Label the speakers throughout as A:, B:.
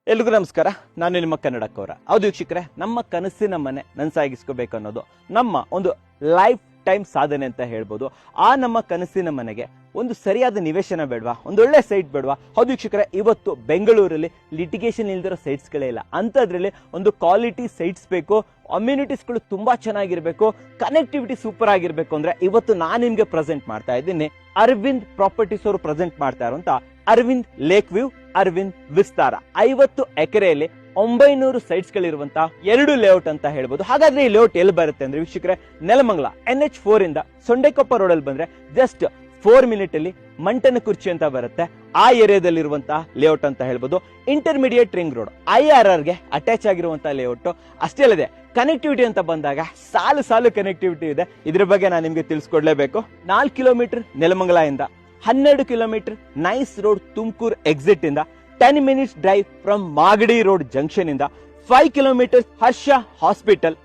A: ಎಲ್ರಿಗೂ ನಮಸ್ಕಾರ. ನಾನು ನಿಮ್ಮ ಕನ್ನಡಕ್ಕವರ. ಹೌದು ವೀಕ್ಷಕರೇ, ನಮ್ಮ ಕನಸಿನ ಮನೆ ನನಸಾಗಿಸ್ಕೋಬೇಕು ಅನ್ನೋದು ನಮ್ಮ ಒಂದು ಲೈಫ್ ಟೈಮ್ ಸಾಧನೆ ಅಂತ ಹೇಳ್ಬೋದು. ಆ ನಮ್ಮ ಕನಸಿನ ಮನೆಗೆ ಒಂದು ಸರಿಯಾದ ನಿವೇಶನ ಬೇಡವಾ, ಒಂದೊಳ್ಳೆ ಸೈಟ್ ಬೇಡವಾ? ಹೌದು ವೀಕ್ಷಕರೇ, ಇವತ್ತು ಬೆಂಗಳೂರಲ್ಲಿ ಲಿಟಿಗೇಷನ್ ಇಲ್ದಿರೋ ಸೈಟ್ಸ್ಗಳೇ ಇಲ್ಲ. ಅಂಥದ್ರಲ್ಲಿ ಒಂದು ಕ್ವಾಲಿಟಿ ಸೈಟ್ಸ್ ಬೇಕು, ಅಮ್ಯುನಿಟೀಸ್ಗಳು ತುಂಬಾ ಚೆನ್ನಾಗಿರ್ಬೇಕು, ಕನೆಕ್ಟಿವಿಟಿ ಸೂಪರ್ ಆಗಿರ್ಬೇಕು ಅಂದ್ರೆ ಇವತ್ತು ನಾನು ನಿಮ್ಗೆ ಪ್ರೆಸೆಂಟ್ ಮಾಡ್ತಾ ಇದ್ದೀನಿ. ಅರವಿಂದ್ ಪ್ರಾಪರ್ಟೀಸ್ ಅವರು ಪ್ರೆಸೆಂಟ್ ಮಾಡ್ತಾ ಇರುವಂತ ಅರವಿಂದ್ ಲೇಕ್ ವ್ಯೂ, ಅರವಿಂದ್ ವಿಸ್ತಾರ. 50 ಎಕರೆಯಲ್ಲಿ 900 ಸೈಟ್ಸ್ ಗಳಿರುವಂತಹ 2 ಲೇಔಟ್ ಅಂತ ಹೇಳ್ಬೋದು. ಹಾಗಾದ್ರೆ ಈ ಲೇಔಟ್ ಎಲ್ಲಿ ಬರುತ್ತೆ ಅಂದ್ರೆ ವೀಕ್ಷಕರೇ, ನೆಲಮಂಗಲ NH4 ಇಂದ ಸೊಂಡೆಕೊಪ್ಪ ರೋಡ್ ಅಲ್ಲಿ ಬಂದ್ರೆ ಜಸ್ಟ್ 4 ಮಿನಿಟ್ ಅಲ್ಲಿ ಮಂಟನ ಕುರ್ಚಿ ಅಂತ ಬರುತ್ತೆ. ಆ ಏರಿಯಾದಲ್ಲಿರುವಂತಹ ಲೇಔಟ್ ಅಂತ ಹೇಳ್ಬೋದು. ಇಂಟರ್ಮೀಡಿಯೇಟ್ ರಿಂಗ್ ರೋಡ್ IRR ಗೆ ಅಟ್ಯಾಚ್ ಆಗಿರುವಂತಹ ಲೇಔಟ್. ಅಷ್ಟೇ ಅಲ್ಲದೆ ಕನೆಕ್ಟಿವಿಟಿ ಅಂತ ಬಂದಾಗ ಸಾಲು ಸಾಲು ಕನೆಕ್ಟಿವಿಟಿ ಇದೆ. ಇದ್ರ ಬಗ್ಗೆ ನಾನು ನಿಮ್ಗೆ ತಿಳಿಸ್ಕೊಡ್ಲೇಬೇಕು. 4 ಕಿಲೋಮೀಟರ್ ನೆಲಮಂಗಲ ಇಂದ, 12 kilometre nice road Tumakuru exit ಇಂದ, 10 minutes drive from Magadi road junction ಇಂದ, 5 kilometre Harsha hospital,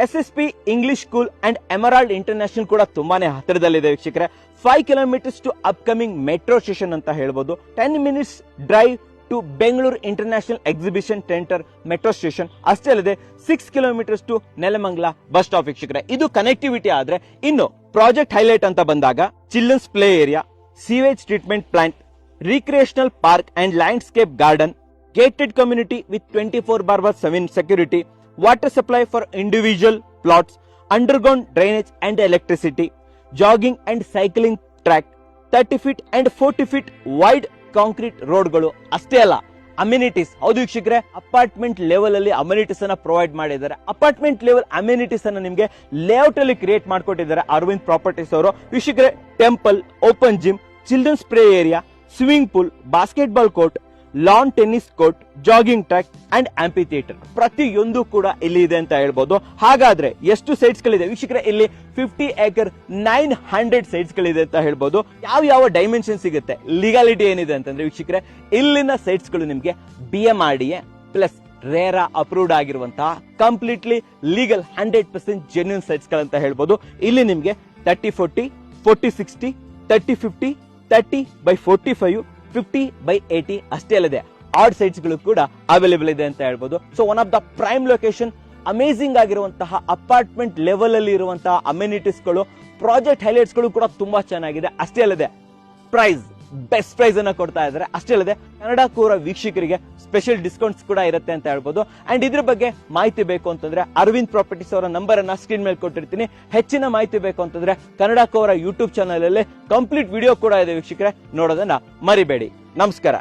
A: SSP English school and emerald international ಕೂಡ ತುಂಬಾನೇ ಹತ್ತಿರದಲ್ಲಿದೆ ವೀಕ್ಷಕರೇ. 5 kilometres to upcoming metro station ಅಂತ ಹೇಳ್ಬೋದು. 10 minutes drive to Bengaluru international exhibition centre metro station. ಅಷ್ಟೇ ಅಲ್ಲದೆ 6 kilometres to Nelamangala bus stop ವೀಕ್ಷಕರೇ. ಇದು ಕನೆಕ್ಟಿವಿಟಿ ಆದ್ರೆ, ಇನ್ನು ಪ್ರಾಜೆಕ್ಟ್ ಹೈಲೈಟ್ ಅಂತ ಬಂದಾಗ children's play area, sewage treatment plant, recreational park and landscape garden, gated community with 24/7 security, water supply for individual plots, underground drainage and electricity, jogging and cycling track, 30 feet and 40 feet wide concrete ರೋಡ್ಗಳು. ಅಷ್ಟೇ ಅಲ್ಲ, amenities. ಹೌದು ವೀಕ್ಷಕರೇ, apartment level ಅಲ್ಲಿ amenities ಅನ್ನ provide ಮಾಡಿದ್ದಾರೆ. Apartment level amenities ಅನ್ನ ನಿಮಗೆ ಲೇಔಟ್ ಅಲ್ಲಿ ಕ್ರಿಯೇಟ್ ಮಾಡ್ಕೊಟ್ಟಿದ್ದಾರೆ ಅರವಿಂದ್ ಪ್ರಾಪರ್ಟೀಸ್ ಅವರು. ವೀಕ್ಷಕರೇ, temple, open gym, children's play area, swimming pool, basketball court, lawn tennis court, jogging track and amphi ಥಿಯೇಟರ್ ಪ್ರತಿಯೊಂದು ಕೂಡ ಇಲ್ಲಿ ಇದೆ ಅಂತ ಹೇಳ್ಬೋದು. ಹಾಗಾದ್ರೆ ಎಷ್ಟು ಸೈಟ್ಸ್ ಗಳಿದೆ ವೀಕ್ಷಕರೇ? ಇಲ್ಲಿ 50 ಎಕರ್ 900 ಸೈಟ್ಸ್ ಗಳಿದೆ ಅಂತ ಹೇಳ್ಬೋದು. ಯಾವ ಡೈಮೆನ್ಷನ್ ಸಿಗುತ್ತೆ, ಲೀಗಾಲಿಟಿ ಏನಿದೆ ಅಂತಂದ್ರೆ ವೀಕ್ಷಕರೇ, ಇಲ್ಲಿನ ಸೈಟ್ಸ್ ಗಳು ನಿಮ್ಗೆ BMRDA ಪ್ಲಸ್ ರೇರಾ ಅಪ್ರೂವ್ಡ್ ಆಗಿರುವಂತಹ ಕಂಪ್ಲೀಟ್ಲಿ ಲೀಗಲ್ 100% ಜೆನ್ಯೂನ್ ಸೈಟ್ಸ್ ಗಳಂತ ಹೇಳ್ಬೋದು. ಇಲ್ಲಿ ನಿಮ್ಗೆ 30/40, 40/60, 30/50, 30/45, 50/80 ಅಷ್ಟೇ ಅಲ್ಲದೆ ಆಡ್ ಸೈಟ್ಸ್ ಗಳು ಕೂಡ ಅವೈಲೇಬಲ್ ಇದೆ ಅಂತ ಹೇಳ್ಬೋದು. So one of the prime location, amazing ಆಗಿರುವಂತಹ ಅಪಾರ್ಟ್ಮೆಂಟ್ ಲೆವೆಲ್ ಅಲ್ಲಿ ಇರುವಂತಹ ಅಮ್ಯುನಿಟೀಸ್ ಗಳು, ಪ್ರಾಜೆಕ್ಟ್ ಹೈಲೈಟ್ಸ್ ಗಳು ಕೂಡ ತುಂಬಾ ಚೆನ್ನಾಗಿದೆ. ಅಷ್ಟೇ ಅಲ್ಲದೆ ಪ್ರೈಸ್, ಬೆಸ್ಟ್ ಪ್ರೈಸ್ ಅನ್ನ ಕೊಡ್ತಾ ಇದ್ದಾರೆ. ಅಷ್ಟೇ ಅಲ್ಲದೆ ಕನ್ನಡ ಕೋರ ವೀಕ್ಷಕರಿಗೆ ಸ್ಪೆಷಲ್ ಡಿಸ್ಕೌಂಟ್ಸ್ ಕೂಡ ಇರುತ್ತೆ ಅಂತ ಹೇಳ್ಬೋದು. ಅಂಡ್ ಇದ್ರ ಬಗ್ಗೆ ಮಾಹಿತಿ ಬೇಕು ಅಂತಂದ್ರೆ ಅರವಿಂದ್ ಪ್ರಾಪರ್ಟೀಸ್ ಅವರ ನಂಬರ್ ಅನ್ನ ಸ್ಕ್ರೀನ್ ಮೇಲೆ ಕೊಟ್ಟಿರ್ತೀನಿ. ಹೆಚ್ಚಿನ ಮಾಹಿತಿ ಬೇಕು ಅಂತಂದ್ರೆ ಕನ್ನಡ ಕೋರ ಯೂಟ್ಯೂಬ್ ಚಾನಲ್ ಅಲ್ಲಿ ಕಂಪ್ಲೀಟ್ ವಿಡಿಯೋ ಕೂಡ ಇದೆ ವೀಕ್ಷಕರೇ, ನೋಡೋದನ್ನ ಮರಿಬೇಡಿ. ನಮಸ್ಕಾರ.